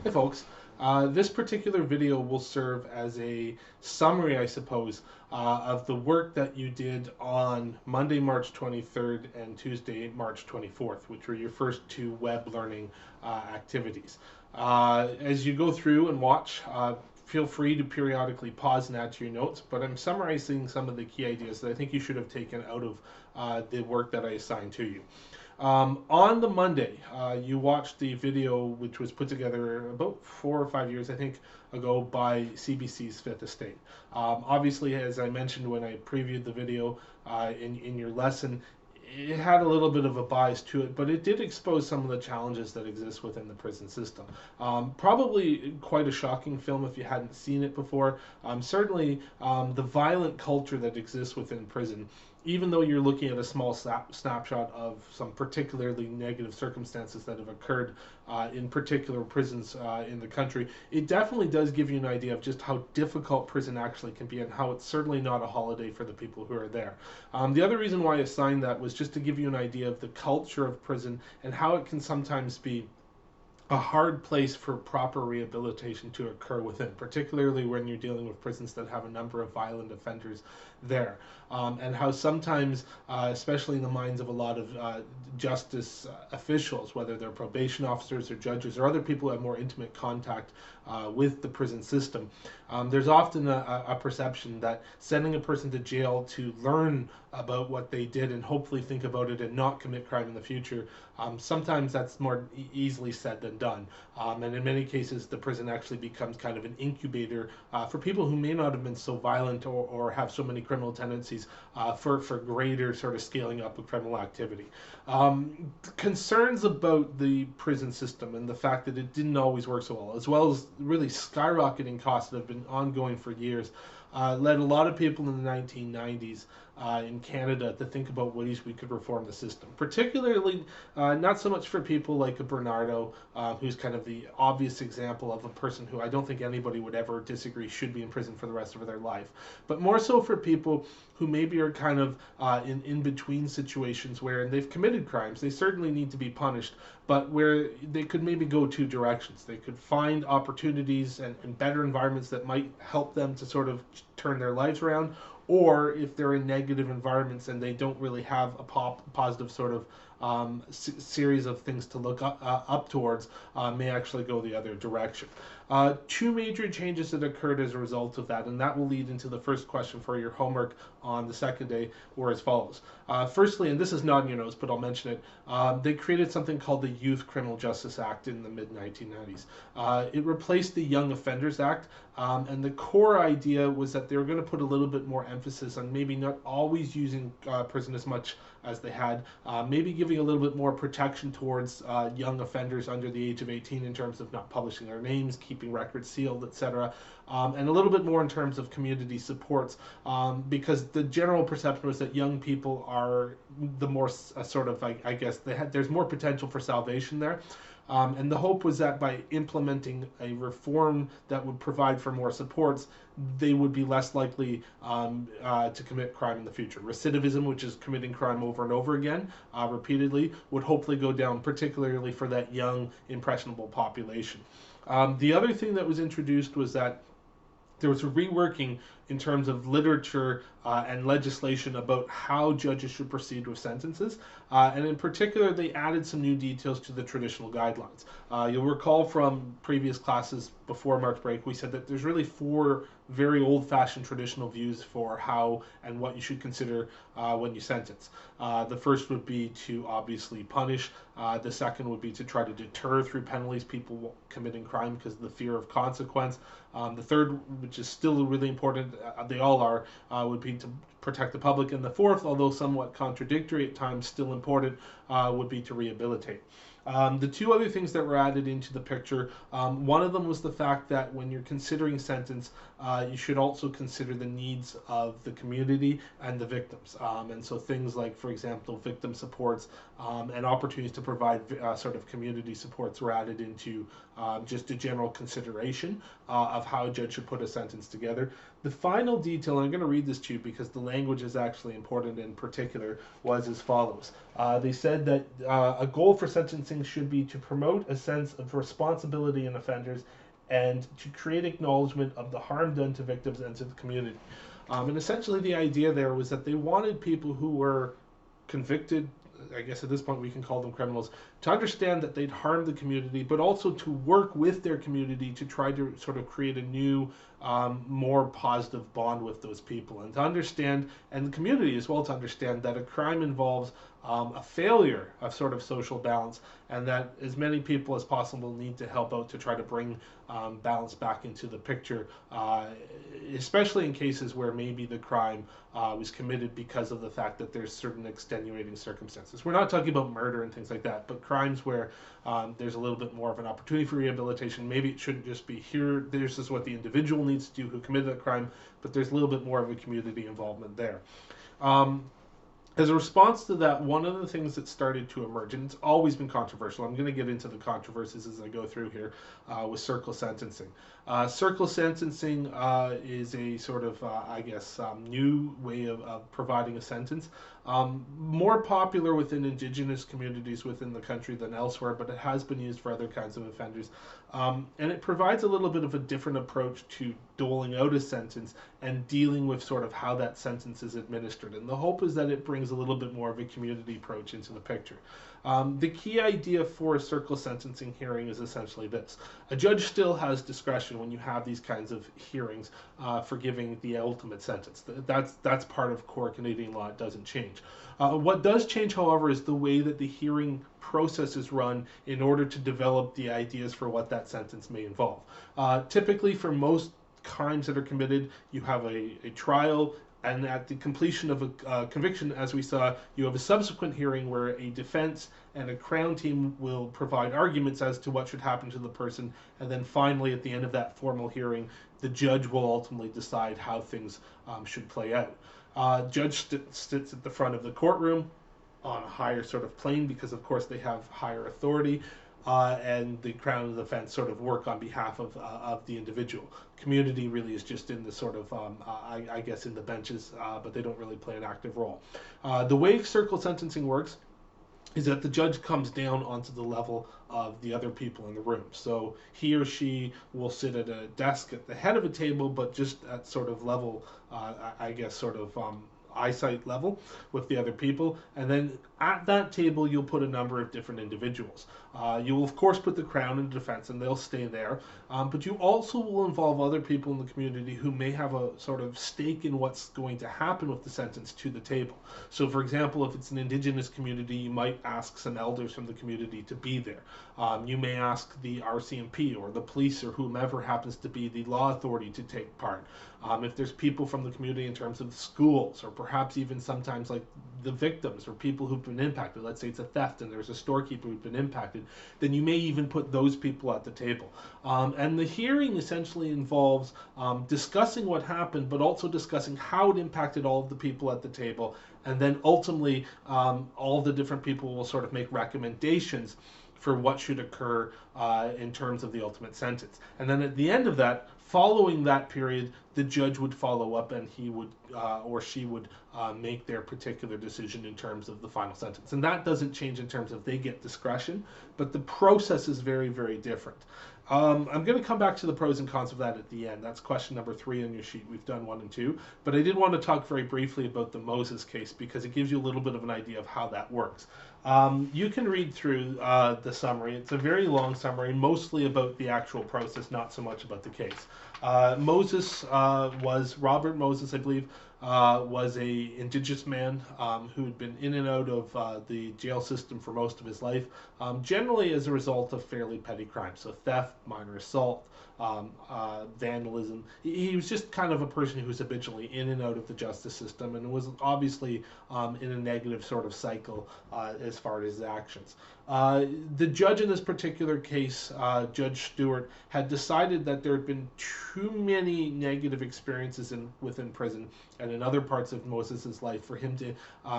Hey folks, this particular video will serve as a summary, I suppose, of the work that you did on Monday, March 23rd and Tuesday, March 24th, which were your first two web learning activities. As you go through and watch, feel free to periodically pause and add to your notes, but I'm summarizing some of the key ideas that I think you should have taken out of the work that I assigned to you. On the Monday, you watched the video which was put together about 4 or 5 years, I think, ago by CBC's Fifth Estate. Obviously, as I mentioned when I previewed the video in your lesson, it had a little bit of a bias to it, but it did expose some of the challenges that exist within the prison system. Probably quite a shocking film if you hadn't seen it before. Certainly, the violent culture that exists within prison, even though you're looking at a small snapshot of some particularly negative circumstances that have occurred in particular prisons in the country, it definitely does give you an idea of just how difficult prison actually can be and how it's certainly not a holiday for the people who are there. The other reason why I assigned that was just to give you an idea of the culture of prison and how it can sometimes be a hard place for proper rehabilitation to occur within, particularly when you're dealing with prisons that have a number of violent offenders there. And how sometimes, especially in the minds of a lot of justice officials, whether they're probation officers or judges or other people who have more intimate contact with the prison system, there's often a perception that sending a person to jail to learn about what they did and hopefully think about it and not commit crime in the future, sometimes that's more easily said than done. And in many cases, the prison actually becomes kind of an incubator for people who may not have been so violent or have so many criminal tendencies for greater sort of scaling up of criminal activity. Concerns about the prison system and the fact that it didn't always work so well as really skyrocketing costs that have been ongoing for years, led a lot of people in the 1990s in Canada to think about ways we could reform the system. Particularly, not so much for people like a Bernardo, who's kind of the obvious example of a person who I don't think anybody would ever disagree should be in prison for the rest of their life, but more so for people who maybe are kind of in between situations where they've committed crimes. They certainly need to be punished, but where they could maybe go two directions. They could find opportunities and better environments that might help them to sort of turn their lives around, or if they're in negative environments and they don't really have a positive sort of series of things to look up towards, may actually go the other direction. Two major changes that occurred as a result of that, and that will lead into the first question for your homework on the second day, were as follows. Firstly, and this is not in your notes, but I'll mention it, they created something called the Youth Criminal Justice Act in the mid-1990s. It replaced the Young Offenders Act, and the core idea was that they were going to put a little bit more emphasis on maybe not always using prison as much as they had, maybe giving a little bit more protection towards young offenders under the age of 18 in terms of not publishing their names, keeping records sealed, etc., and a little bit more in terms of community supports, because the general perception was that young people are the more sort of, I guess, there's more potential for salvation there. And the hope was that by implementing a reform that would provide for more supports, they would be less likely to commit crime in the future. Recidivism, which is committing crime over and over again, repeatedly, would hopefully go down, particularly for that young, impressionable population. The other thing that was introduced was that there was a reworking in terms of literature and legislation about how judges should proceed with sentences. And in particular, they added some new details to the traditional guidelines. You'll recall from previous classes before March break, we said that there's really four very old-fashioned traditional views for how and what you should consider when you sentence. The first would be to obviously punish. The second would be to try to deter through penalties people committing crime because of the fear of consequence. The third, which is still really important, they all are, would be to protect the public. And the fourth, although somewhat contradictory at times, still important, would be to rehabilitate. The two other things that were added into the picture, one of them was the fact that when you're considering sentence, you should also consider the needs of the community and the victims. And so things like, for example, victim supports and opportunities to provide sort of community supports were added into just a general consideration of how a judge should put a sentence together. The final detail, and I'm going to read this to you because the language is actually important in particular, was as follows. They said that a goal for sentencing sentencing should be to promote a sense of responsibility in offenders and to create acknowledgement of the harm done to victims and to the community. And essentially, the idea there was that they wanted people who were convicted, I guess at this point we can call them criminals, to understand that they'd harmed the community, but also to work with their community to try to sort of create a new, more positive bond with those people, and to understand, and the community as well, to understand that a crime involves a failure of sort of social balance, and that as many people as possible need to help out to try to bring balance back into the picture, especially in cases where maybe the crime was committed because of the fact that there's certain extenuating circumstances. We're not talking about murder and things like that, but crimes where there's a little bit more of an opportunity for rehabilitation. Maybe it shouldn't just be here, this is what the individual needs to do who committed a crime, but there's a little bit more of a community involvement there. As a response to that, one of the things that started to emerge, and it's always been controversial, I'm going to get into the controversies as I go through here, with circle sentencing. Circle sentencing is a sort of, new way of providing a sentence. More popular within indigenous communities within the country than elsewhere, but it has been used for other kinds of offenders. And it provides a little bit of a different approach to doling out a sentence and dealing with sort of how that sentence is administered. And the hope is that it brings a little bit more of a community approach into the picture. The key idea for a circle sentencing hearing is essentially this. A judge still has discretion when you have these kinds of hearings for giving the ultimate sentence. That's part of core Canadian law. It doesn't change. What does change, however, is the way that the hearing process is run in order to develop the ideas for what that sentence may involve. Typically, for most crimes that are committed, you have a trial, and at the completion of a conviction, as we saw, you have a subsequent hearing where a defense and a Crown team will provide arguments as to what should happen to the person, and then finally, at the end of that formal hearing, the judge will ultimately decide how things should play out. Judge sits at the front of the courtroom on a higher sort of plane because, of course, they have higher authority. And the Crown and the defense sort of work on behalf of the individual. Community really is just in the sort of, I guess, in the benches, but they don't really play an active role. The way circle sentencing works is that the judge comes down onto the level of the other people in the room. So he or she will sit at a desk at the head of a table, but just at sort of level, eyesight level with the other people, and then at that table you'll put a number of different individuals. You will of course put the Crown in defense and they'll stay there, but you also will involve other people in the community who may have a sort of stake in what's going to happen with the sentence to the table. So for example, if it's an Indigenous community, you might ask some elders from the community to be there. You may ask the RCMP or the police or whomever happens to be the law authority to take part. If there's people from the community in terms of schools, or perhaps even sometimes like the victims or people who've been impacted, let's say it's a theft and there's a storekeeper who's been impacted, then you may even put those people at the table. And the hearing essentially involves discussing what happened, but also discussing how it impacted all of the people at the table. And then ultimately, all of the different people will sort of make recommendations for what should occur in terms of the ultimate sentence. And then at the end of that, following that period, the judge would follow up and he would or she would make their particular decision in terms of the final sentence. And that doesn't change in terms of they get discretion, but the process is very, very different. I'm going to come back to the pros and cons of that at the end. That's question number 3 on your sheet. We've done 1 and 2, but I did want to talk very briefly about the Moses case because it gives you a little bit of an idea of how that works. You can read through the summary. It's a very long summary, mostly about the actual process, not so much about the case. Moses was Robert Moses, I believe, was a Indigenous man who had been in and out of the jail system for most of his life, generally as a result of fairly petty crimes, so theft, minor assault, vandalism. He was just kind of a person who was habitually in and out of the justice system, and was obviously in a negative sort of cycle as far as his actions. The judge in this particular case, Judge Stewart, had decided that there had been too many negative experiences within prison and in other parts of Moses' life for him to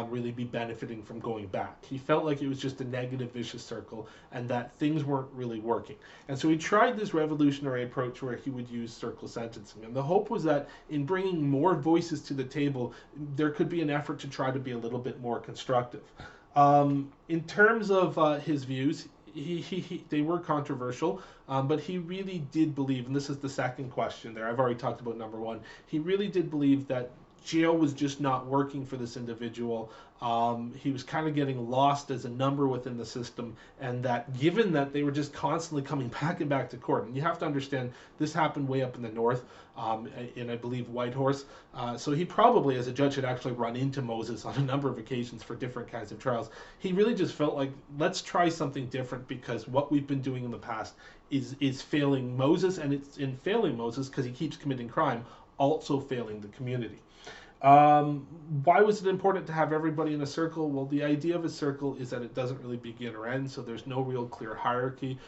really be benefiting from going back. He felt like it was just a negative, vicious circle and that things weren't really working. And so he tried this revolutionary approach where he would use circle sentencing. And the hope was that in bringing more voices to the table, there could be an effort to try to be a little bit more constructive. In terms of his views, they were controversial, but he really did believe, and this is the second question there. I've already talked about number one. He really did believe that jail was just not working for this individual. He was kind of getting lost as a number within the system, and that given that they were just constantly coming back and back to court, and you have to understand this happened way up in the north, in I believe Whitehorse. So he probably, as a judge, had actually run into Moses on a number of occasions for different kinds of trials. He really just felt like, let's try something different because what we've been doing in the past is failing Moses, and it's in failing Moses because he keeps committing crime, also failing the community. Why was it important to have everybody in a circle? Well, the idea of a circle is that it doesn't really begin or end, so there's no real clear hierarchy.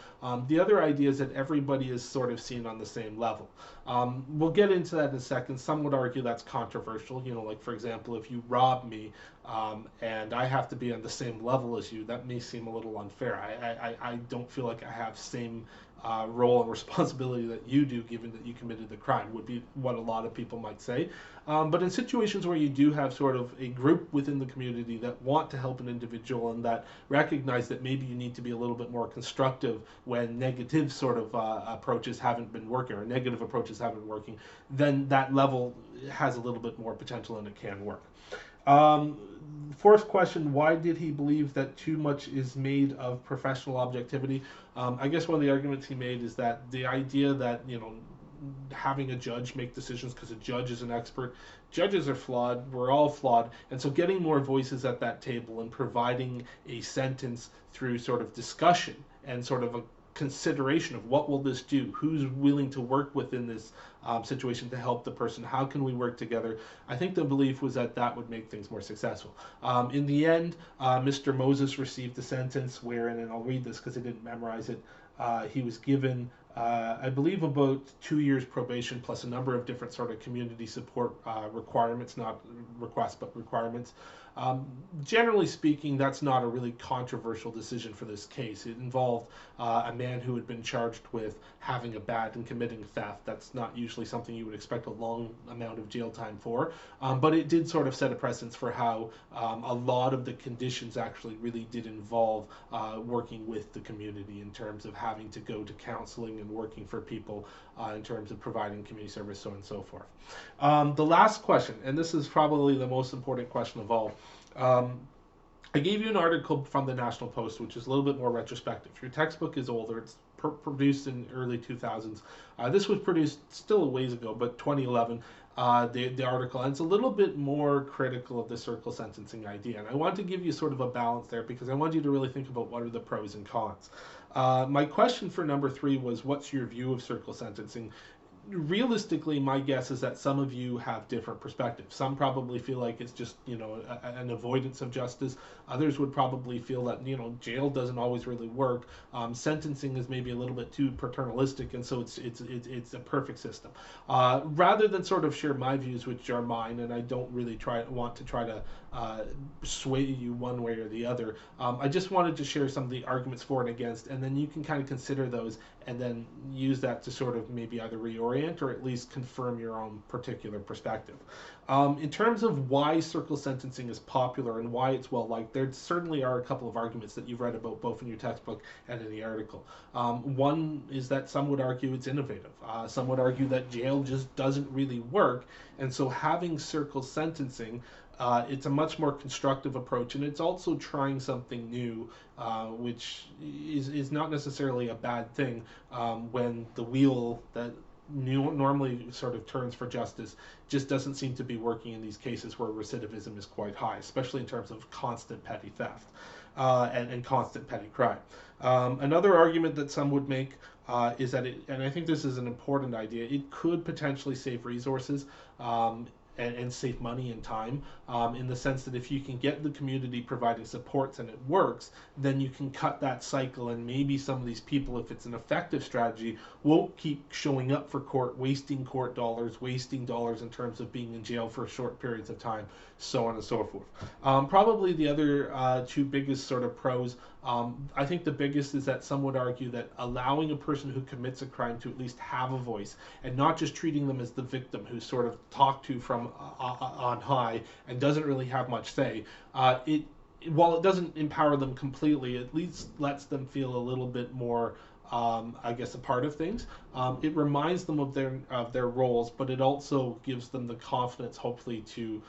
The other idea is that everybody is sort of seen on the same level. We'll get into that in a second. Some would argue that's controversial. You know, like for example, if you rob me and I have to be on the same level as you, that may seem a little unfair. I don't feel like I have same role and responsibility that you do, given that you committed the crime, would be what a lot of people might say. But in situations where you do have sort of a group within the community that want to help an individual and that recognize that maybe you need to be a little bit more constructive when negative sort of approaches haven't been working or negative approaches haven't been working, then that level has a little bit more potential and it can work. Fourth question, why did he believe that too much is made of professional objectivity? I guess one of the arguments he made is that the idea that, you know, having a judge make decisions because a judge is an expert, judges are flawed, we're all flawed, and so getting more voices at that table and providing a sentence through sort of discussion and sort of a consideration of what will this do, who's willing to work within this situation to help the person, how can we work together. I think the belief was that that would make things more successful. In the end, Mr. Moses received a sentence wherein, and I'll read this because I didn't memorize it, he was given I believe about 2 years probation plus a number of different sort of community support requirements, not requests but requirements. Generally speaking, that's not a really controversial decision for this case. It involved a man who had been charged with having a bat and committing theft. That's not usually something you would expect a long amount of jail time for, but it did sort of set a precedence for how a lot of the conditions actually really did involve working with the community in terms of having to go to counseling and working for people in terms of providing community service, so on and so forth. The last question, and this is probably the most important question of all. I gave you an article from the National Post, which is a little bit more retrospective. Your textbook is older. It's produced in early 2000s. This was produced still a ways ago, but 2011. The article, and it's a little bit more critical of the circle sentencing idea. And I want to give you sort of a balance there because I want you to really think about what are the pros and cons. My question for number 3 was, what's your view of circle sentencing? Realistically, my guess is that some of you have different perspectives. Some probably feel like it's just, you know, an avoidance of justice. Others would probably feel that, you know, jail doesn't always really work. Sentencing is maybe a little bit too paternalistic, and so it's a perfect system. Rather than sort of share my views, which are mine, and I don't really want to try to sway you one way or the other. I just wanted to share some of the arguments for and against, and then you can kind of consider those and then use that to sort of maybe either reorient or at least confirm your own particular perspective. In terms of why circle sentencing is popular and why it's well liked, there certainly are a couple of arguments that you've read about both in your textbook and in the article. One is that some would argue it's innovative. Some would argue that jail just doesn't really work, and so having circle sentencing, it's a much more constructive approach, and it's also trying something new, which is not necessarily a bad thing when the wheel that normally sort of turns for justice just doesn't seem to be working in these cases where recidivism is quite high, especially in terms of constant petty theft and constant petty crime. Another argument that some would make is that and I think this is an important idea, it could potentially save resources and save money and time, in the sense that if you can get the community providing supports and it works, then you can cut that cycle, and maybe some of these people, if it's an effective strategy, won't keep showing up for court, wasting court dollars, wasting dollars in terms of being in jail for short periods of time, so on and so forth. Probably the other two biggest sort of pros, I think the biggest is that some would argue that allowing a person who commits a crime to at least have a voice and not just treating them as the victim who's sort of talked to from on high and doesn't really have much say, while it doesn't empower them completely, at least lets them feel a little bit more, I guess, a part of things. It reminds them of their roles, but it also gives them the confidence, hopefully, to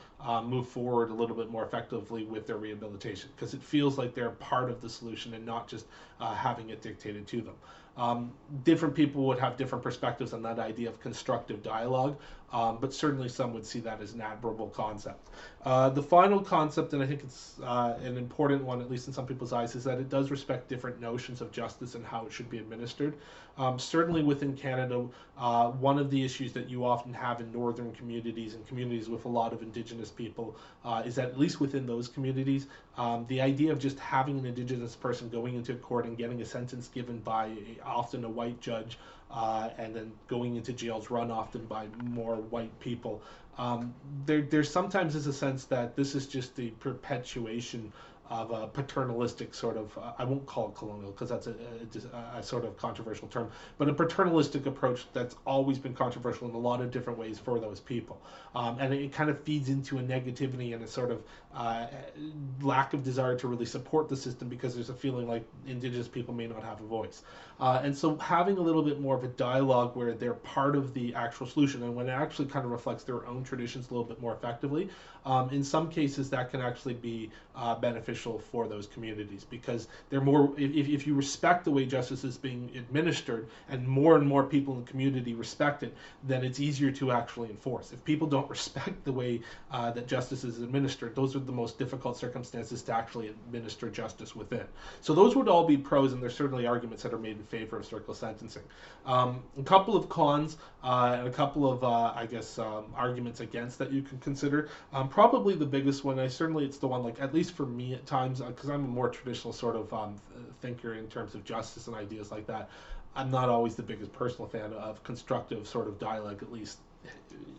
move forward a little bit more effectively with their rehabilitation, because it feels like they're part of the solution and not just having it dictated to them. Different people would have different perspectives on that idea of constructive dialogue, but certainly some would see that as an admirable concept. The final concept, and I think it's an important one, at least in some people's eyes, is that it does respect different notions of justice and how it should be administered. Certainly within Canada, one of the issues that you often have in northern communities and communities with a lot of Indigenous people is that, at least within those communities, the idea of just having an Indigenous person going into court and getting a sentence given by often a white judge, and then going into jails run often by more white people. There sometimes is a sense that this is just the perpetuation of a paternalistic sort of, I won't call it colonial because that's a sort of controversial term, but a paternalistic approach that's always been controversial in a lot of different ways for those people. And it kind of feeds into a negativity and a sort of lack of desire to really support the system, because there's a feeling like Indigenous people may not have a voice. And so having a little bit more of a dialogue where they're part of the actual solution, and when it actually kind of reflects their own traditions a little bit more effectively, in some cases that can actually be beneficial for those communities, because they're more, if you respect the way justice is being administered and more people in the community respect it, then it's easier to actually enforce. If people don't respect the way that justice is administered, those are the most difficult circumstances to actually administer justice within. So those would all be pros, and there's certainly arguments that are made in favor of circle sentencing. A couple of cons and a couple of, I guess, arguments against that you can consider. Probably the biggest one, it's the one, like, at least for me at times, because I'm a more traditional sort of thinker in terms of justice and ideas like that, I'm not always the biggest personal fan of constructive sort of dialogue, at least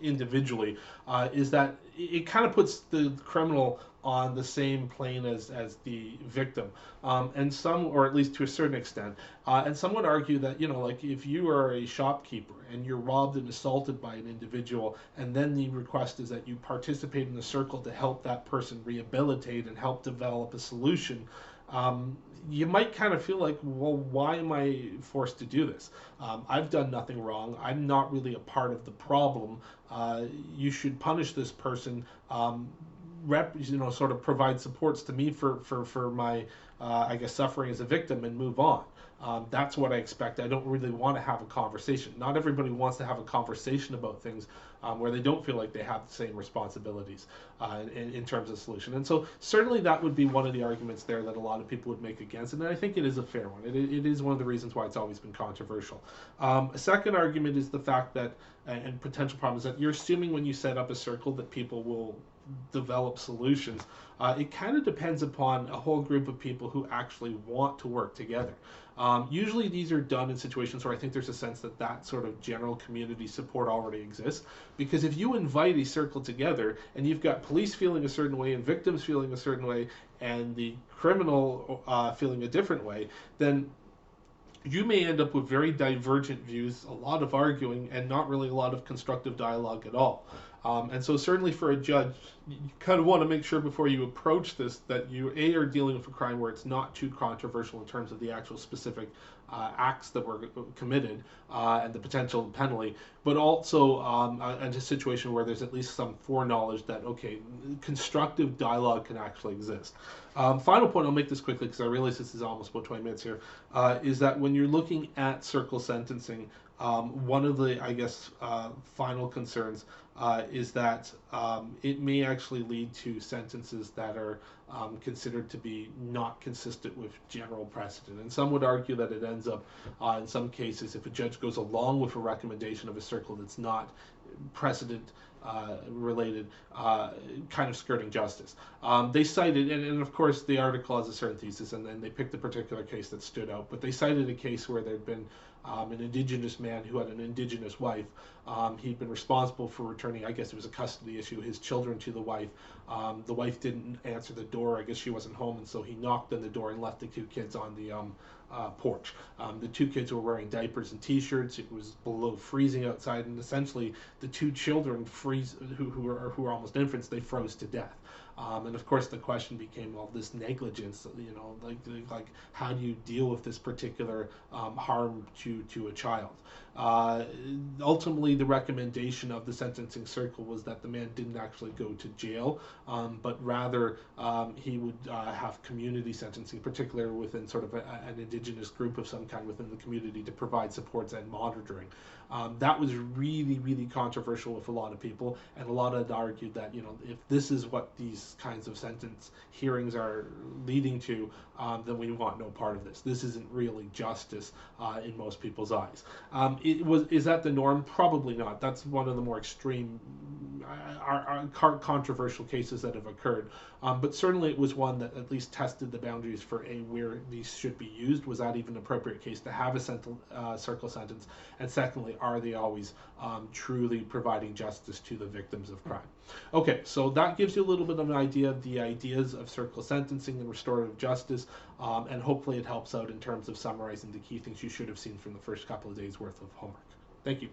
individually, is that it kind of puts the criminal on the same plane as the victim, and some, or at least to a certain extent, and some would argue that, like, if you are a shopkeeper and you're robbed and assaulted by an individual, and then the request is that you participate in the circle to help that person rehabilitate and help develop a solution, you might kind of feel like, well, why am I forced to do this? I've done nothing wrong. I'm not really a part of the problem. You should punish this person. Sort of provide supports to me for my, I guess, suffering as a victim, and move on. That's what I expect. I don't really want to have a conversation. Not everybody wants to have a conversation about things where they don't feel like they have the same responsibilities in terms of solution. And so certainly that would be one of the arguments there that a lot of people would make against it, and I think it is a fair one. It is one of the reasons why it's always been controversial. A second argument is the fact that, and potential problem, is that you're assuming when you set up a circle that people will develop solutions. It kind of depends upon a whole group of people who actually want to work together. Usually these are done in situations where I think there's a sense that that sort of general community support already exists, because if you invite a circle together and you've got police feeling a certain way and victims feeling a certain way and the criminal feeling a different way, then you may end up with very divergent views, a lot of arguing, and not really a lot of constructive dialogue at all. And so certainly for a judge, you kind of want to make sure before you approach this that you, A, are dealing with a crime where it's not too controversial in terms of the actual specific acts that were committed and the potential penalty, but also in a situation where there's at least some foreknowledge that, okay, constructive dialogue can actually exist. Final point, I'll make this quickly because I realize this is almost about 20 minutes here, is that when you're looking at circle sentencing, one of the, I guess, final concerns is that it may actually lead to sentences that are considered to be not consistent with general precedent. And some would argue that it ends up, in some cases, if a judge goes along with a recommendation of a circle that's not precedent related, kind of skirting justice. They cited, and of course the article has a certain thesis, and then they picked a particular case that stood out, but they cited a case where there'd been an Indigenous man who had an Indigenous wife. He'd been responsible for returning, I guess it was a custody issue, his children to the wife. The wife didn't answer the door. I guess she wasn't home, and so he knocked on the door and left the two kids on the porch. The two kids were wearing diapers and T-shirts. It was below freezing outside, and essentially the two children who were almost infants. They froze to death. And of course, the question became, well, this negligence. Like how do you deal with this particular harm to a child? Uh, Ultimately, the recommendation of the sentencing circle was that the man didn't actually go to jail, but rather he would have community sentencing, particularly within sort of an indigenous group of some kind within the community, to provide supports and monitoring. That was really, really controversial with a lot of people, and a lot had argued that, if this is what these kinds of sentence hearings are leading to, then we want no part of this. This isn't really justice in most people's eyes. Is that the norm? Probably not. That's one of the more extreme, controversial cases that have occurred. But certainly it was one that at least tested the boundaries for where these should be used. Was that even an appropriate case to have a circle sentence? And secondly, are they always truly providing justice to the victims of crime? Okay, so that gives you a little bit of an idea of the ideas of circle sentencing and restorative justice, and hopefully it helps out in terms of summarizing the key things you should have seen from the first couple of days worth of homework. Thank you.